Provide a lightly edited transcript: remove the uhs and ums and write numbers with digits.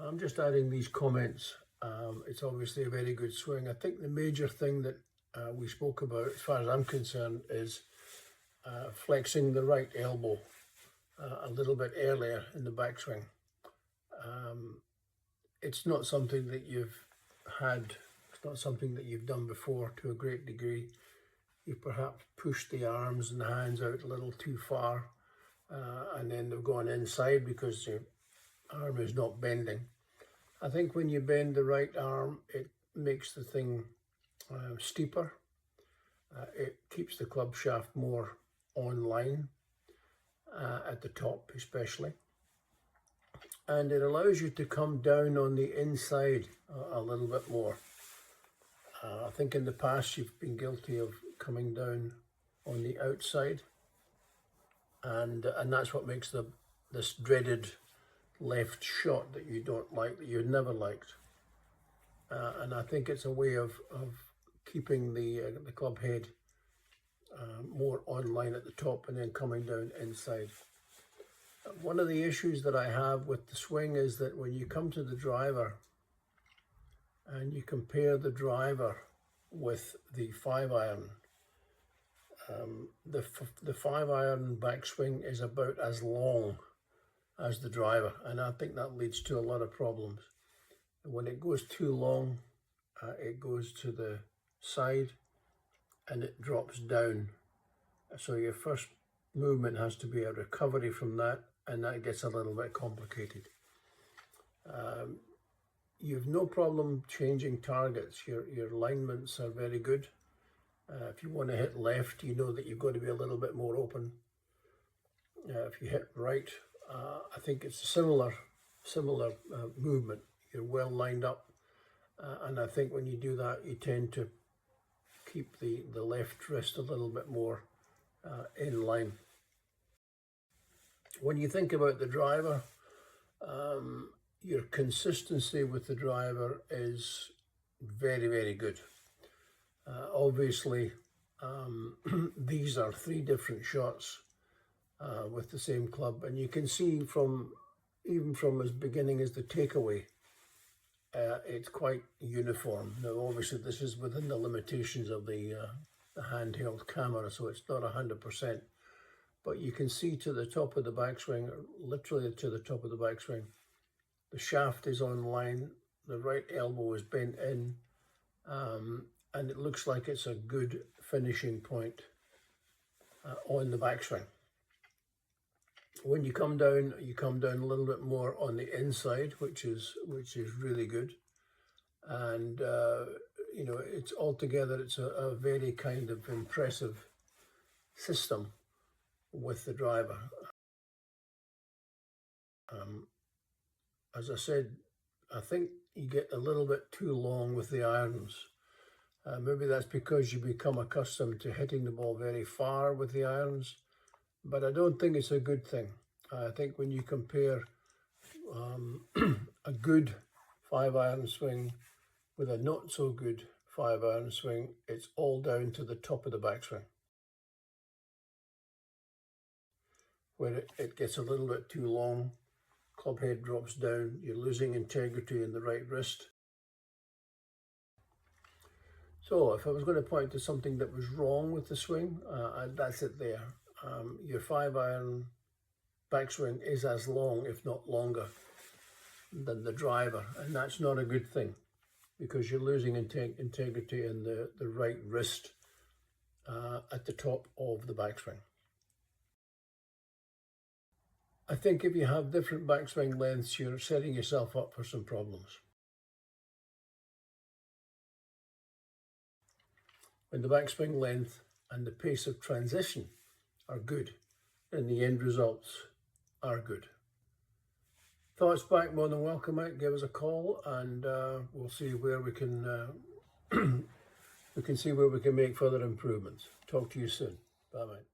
I'm just adding these comments. It's obviously a very good swing. I think the major thing that we spoke about, as far as I'm concerned, is flexing the right elbow a little bit earlier in the backswing. It's not something that it's not something that you've done before to a great degree. You've perhaps pushed the arms and the hands out a little too far, and then they've gone inside because your arm is not bending. I think when you bend the right arm, it makes the thing steeper. It keeps the club shaft more on line at the top especially. And it allows you to come down on the inside a little bit more. I think in the past you've been guilty of coming down on the outside, and that's what makes this dreaded left shot that you don't like, that you've never liked. And I think it's a way of keeping the club head more on line at the top and then coming down inside. One of the issues that I have with the swing is that when you come to the driver and you compare the driver with the 5-iron, the 5-iron backswing is about as long as the driver, and I think that leads to a lot of problems. When it goes too long, it goes to the side and it drops down. So your first movement has to be a recovery from that, and that gets a little bit complicated. You've no problem changing targets. Your alignments are very good. If you want to hit left, you know that you've got to be a little bit more open. If you hit right, I think it's a similar movement. You're well lined up, and I think when you do that, you tend to keep the left wrist a little bit more in line. When you think about the driver, your consistency with the driver is very, very good. Obviously, these are 3 different shots with the same club, and you can see even from as beginning as the takeaway, it's quite uniform. Now, obviously, this is within the limitations of the handheld camera, so it's not 100%. But you can see to the top of the backswing, or literally to the top of the backswing, the shaft is on line, the right elbow is bent in, and it looks like it's a good finishing point on the backswing. When you come down a little bit more on the inside, which is really good. And you know, it's a very kind of impressive system with the driver. As I said, I think you get a little bit too long with the irons. Maybe that's because you become accustomed to hitting the ball very far with the irons, but I don't think it's a good thing. I think when you compare a good 5-iron swing with a not so good 5-iron swing, it's all down to the top of the backswing, where it gets a little bit too long, club head drops down, you're losing integrity in the right wrist. So if I was going to point to something that was wrong with the swing, that's it there. Your 5-iron backswing is as long, if not longer, than the driver, and that's not a good thing because you're losing integrity in the right wrist at the top of the backswing. I think if you have different backswing lengths, you're setting yourself up for some problems. When the backswing length and the pace of transition are good, then the end results are good. Thoughts back, more than welcome, mate. Give us a call, and we'll see where we can we can see where we can make further improvements. Talk to you soon. Bye, mate.